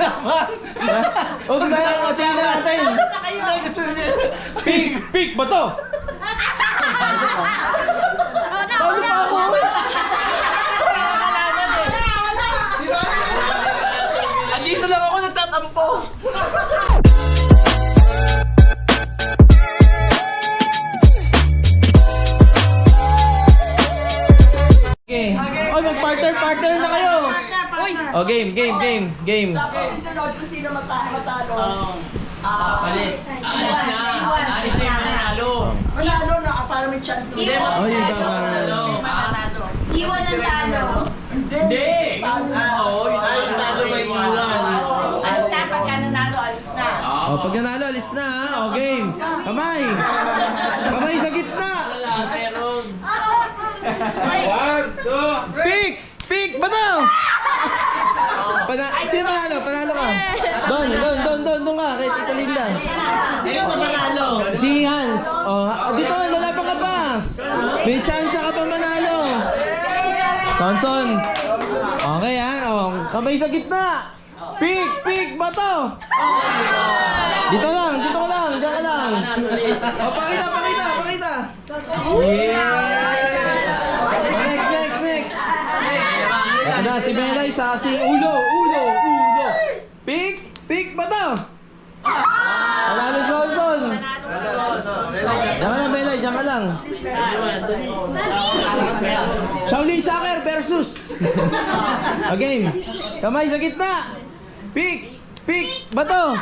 Huwag na lang matyahin natin. Pick ba to? Paano pa ako? Andito lang ako nagtatampo. Okay. Oy, mag-partner na kayo. Oh, game. Susunod kung sino matalo. Palit. Alis na. Alis na yung mananalo. Manalo na para may chance na. Hindi, Oh, yung mananalo. Iwan ang talo. Hindi. Oo, yung talo may iwan. Alis na, pagka nanalo, alis na. Oh, pag nanalo, alis na ha. Oh, game. Kamay. Kamay sa gitna. Meron. Pick ba to? Sino panalo? Panalo ka. Doon ka. Kay Tita Linda. Sino ba manalo? Si Hans. Oh, dito, lalaban ka pa. May chance ka pa manalo. Sonson. Okay ha. Oh, kamay sa gitna. Pick ba to? Dito lang. Diyan ka lang. Oh, pakita. Yes. Next. Ito na, si Belay sa si ulo. Pick ba to? Panalo si Olson. Diyan ka lang, Belay. Diyan ka lang. Shaolin Soccer versus. Okay. Kamay sa gitna. Pick ba to?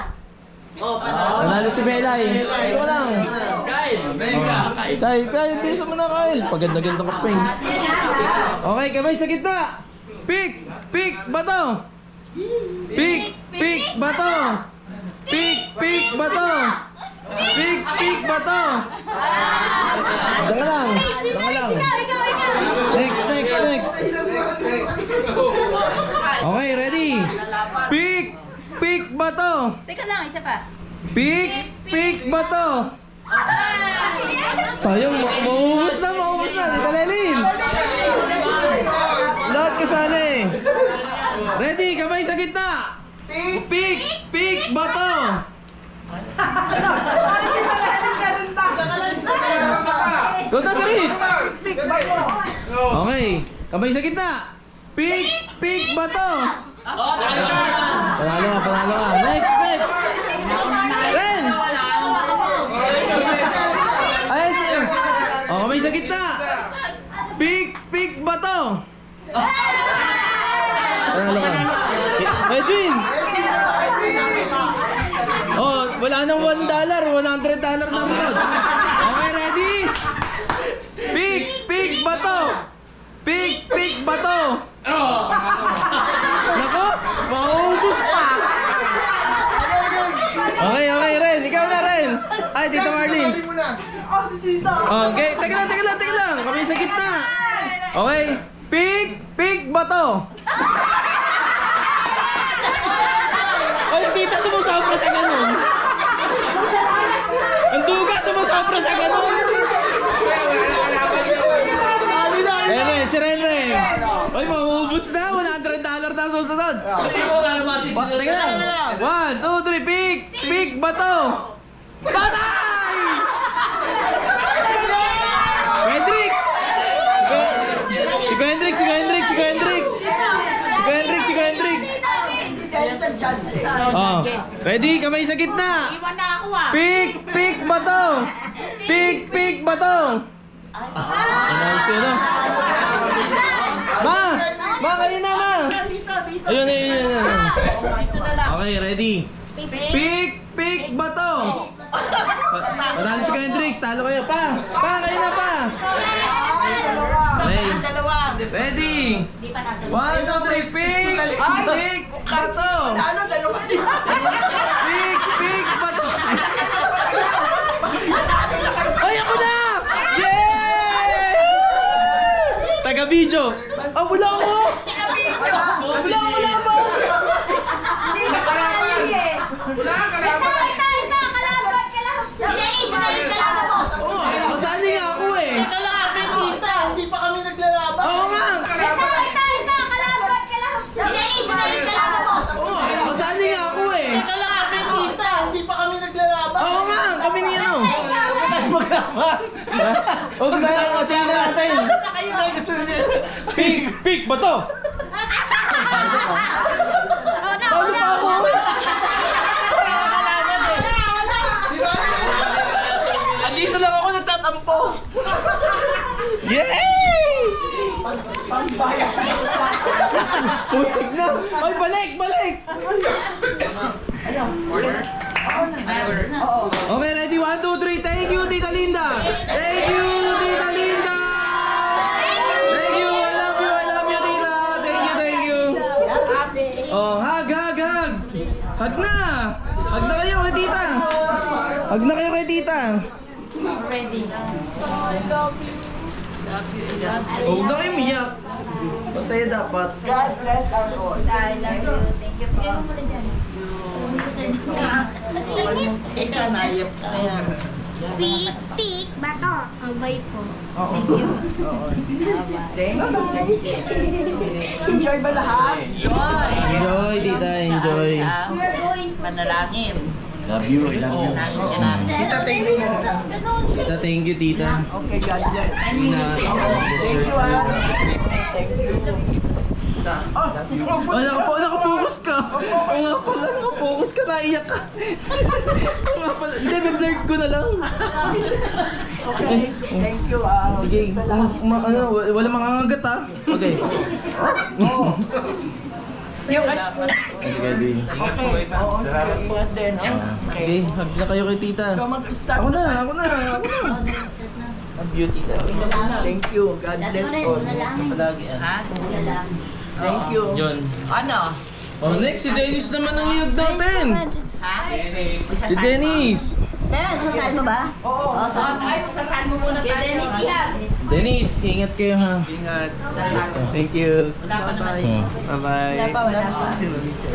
Panalo si Belay. Ito lang. Kyle, bisa mo na Kyle. Paganda-ganda ka ping. Okay, kamay sa gitna. Pick ba to? Pick ba to? Pick ba to? Diyan ka lang. Next. Okay, ready? Pick ba to? Teka lang, isa pa. Pick ba to? Sayang, mauubos na. Tita Lelin. Lahat kasali. Ready, kamay sa gitna. Pick ba to? Ganda ka rin. Okay, kamay sa gitna. Pick ba to? Panalo ka. Next. Ren! Ayos! Oh, kamay sa gitna. Pick ba to? Panalo ka. Edwin! Oh, wala nang $1, $100 na sunod. Okay, ready? Pick ba to? Pick ba to? Nako, maubos pa. Okay, Ren. Ikaw na, Ren. Ay, Tita Marlene. Okay, teka lang. Kami sa gitna. Okay, pick ba to? Ay, tita, sumusobra sa ganun. Ang duga, sumusobra sa ganun. Si Ren. Ay, maubos na. $100 na susunod. Teka lang. 1, 2, 3, pick ba to? Patay! Hendrix! Si Hendrix. Oh, ready? Kamay sa gitna. Iwan na ako ah. Pick ba to? Pick ba to? Ano? Ma, kayo na, ma. Ayun. Okay, ready? Pick ba to? Madali si Hendrix, talo kayo. Pa, kayo na pa. Okay. Ready? 1, 2, 3, pick ba to? Pick ba to? Ay, ako na! Yay! Taga-video. Ah, wala ako! Wala ba? Kasali nga ako eh. Teka lang kasi tita, hindi pa kami naglalaban. Oo nga! Kasali nga Huwag na yan, tingnan natin. Pick ba to? Paano pa ako? Andito lang ako nagtatampo. Yay! Putik na. Ay, balik! Okay, ready? 1, 2, 3. Thank you, Tita Linda! Thank you, Tita Linda! Thank you! I love you, Tita! Thank you! Oh, hug! Hug na! Hug na kayo kay Tita! Hug na kayo kay Tita! Huwag na kayo miyak. Masaya dapat. God bless us all. I love you. Thank you po. Pick, bato. Abay po. Enjoy ba lahat? Enjoy, Tita. Enjoy. Manalangin. Love you. I love you. Nangin ka na. Tita, thank you, Tita. Okay, God bless. Tina, dessert. Nakapokus ka. Oo nga pala, nakapokus ka, naiyak ka. Oo nga pala, hindi, may-blurred ko na lang. Okay, thank you. Sige, wala mangangagat ha. Okay. Yung Sige, Dwayne. okay, oo, sige, ingat din. Okay, hug na kayo kay Tita. So mag-start. Ako na. Hug you, Tita. Thank you. God bless all. Palagi Ha? Thank you. John. Ano? Oh, next, si Dennis naman ang hiyog natin. Ha? Si Dennis. Sasal mo ba? Oo. Ay, magsasal mo muna tayo. Dennis yan. Dennis, ingat kayo ha. Ingat. Thank you. Wala pa naman. Bye-bye. Wala pa.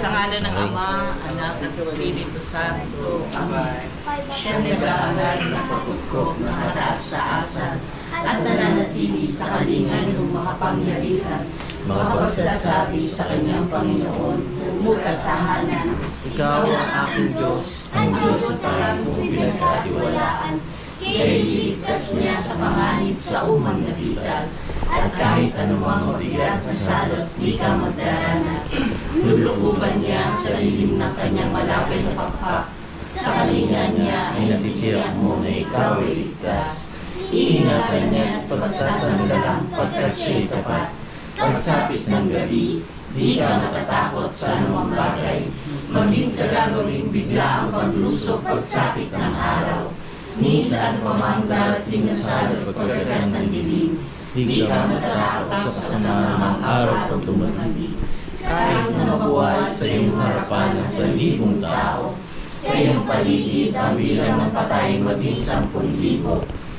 Sa ngalan ng Ama, Anak, at Espiritu Santo. Amen. Siya nag-aaral na pagod ko na mataas-taasan at nananatili sa kalingan ng mga pangyarihan. Makapagsasabi sa kanyang Panginoon, bumukat tahanan. Ikaw ang aking Diyos, ang Diyos sa parang kong pinagkatiwalaan. Kaya iligtas niya sa panganib sa umang nabitan. At kahit anumang mabigat na salot, di ka magdaranas. Lulukuban niya sa lilim ng kanyang malapit na pakpak. Sa kalingan niya ay natitiyak mo na ikaw ay ligtas. Iingatan niya at pagsasandalang pagkat siya'y tapat. Pagsapit ng gabi, di ka matatakot sa anumang bagay. Maging sa gagawing bigla ang paglusok pagsapit ng araw. Ni saan pa mang darating na salot pagkagat ng dilim. Di ka matatakot sa masamang araw pag dumating. Kahit na mabuhay sa iyong harapan at sa libong tao, sa iyong paligid ang bilang ng patay maging 10,000.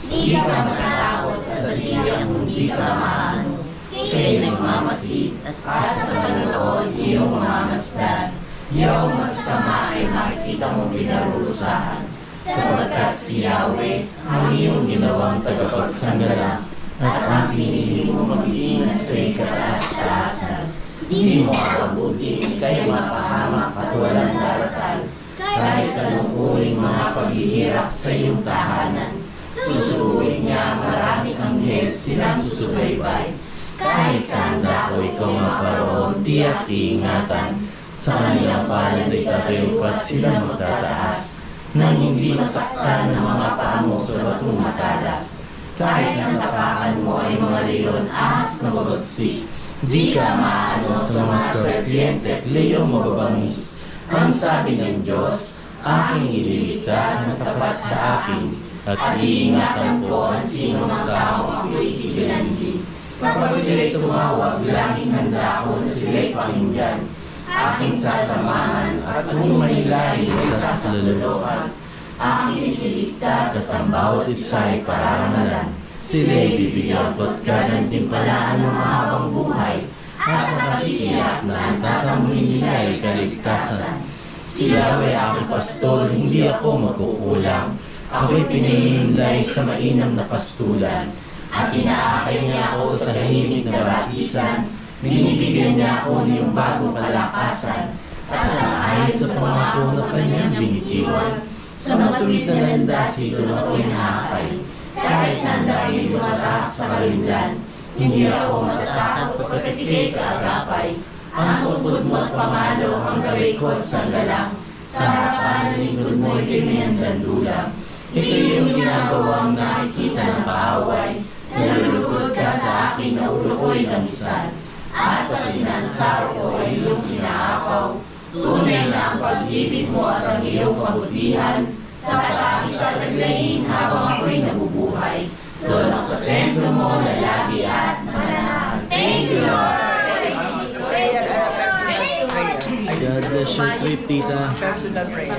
Di ka matatakot at tiyak mong di ka maano. Kaya nagmamasid at sa Panginoon iyong mamamasdan. Iyong masama ay makikita mong pinarusahan. Sapagkat si Yahweh ang iyong ginawang tagapagsanggalang at ang pinili mo mag-iingat sa iyong kataas-taasan. Di mo akabutin kaya mapahamak at walang daratal. Kahit anong uling mga paghihirap sa iyong tahanan, susuruin niya maraming anghel silang susubaybay. Kahit saan dako ikaw maparoon, tiyak iingatan. Sa kanilang palad ay tatayo at sila magtataas. Nang hindi masaktan ng mga paa mo sa batong matalas. Kahit ang tapakan mo ay mga leon, ahas na mabagsik. Di ka maano sa mga serpiente at leyong mababangis. Ang sabi ng Diyos, aking ililigtas na tapat sa akin. At iingatan ko ang sino ng tao ako'y kikilanli. Kapag sila'y tumawag, laging handa ako na sila'y pakinggan. Aking sasamahan at kung may lahi ay sasalulukan. Aking iniligtas at ang bawat isa'y pararangalan. Sila'y bibigyan ko't ganantimpalaan ng mahabang buhay. At nakatiyak na ang tatamuhin nila ay kaligtasan. Si Yahweh aking pastol, hindi ako magkukulang. Ako'y pinahihimlay sa mainam na pastulan. At inaakay niya ako sa tahimik na batisan. Binibigyan niya ako ng bagong kalakasan. At sa ayon sa pangako na kanyang binitiwan, Sa matuwid na landas, ito ako'y nakakay. Kahit na ang dahil lumata sa kalulan, hindi ako matatakot pagkat ika'y kaagapay. Ang tungkod mo at pamalo, ang gawin ko at sanggalang. Sa harapan ng lingkod mo, ika'y may handang. Ito yung ginagawang nakikita ng kaaway. Nalulugod ka sa akin na ulo ko'y lamisan. At pati na sa saro ko ay iyong inaakaw. Tunay na ang pag-ibig mo at ang iyong kabutihan. Sa aking tataglayin habang ako'y nabubuhay. Doon ako sa templo mo na lagi at mananahal. Thank you, Lord! God bless your trip, tita. Personal prayer.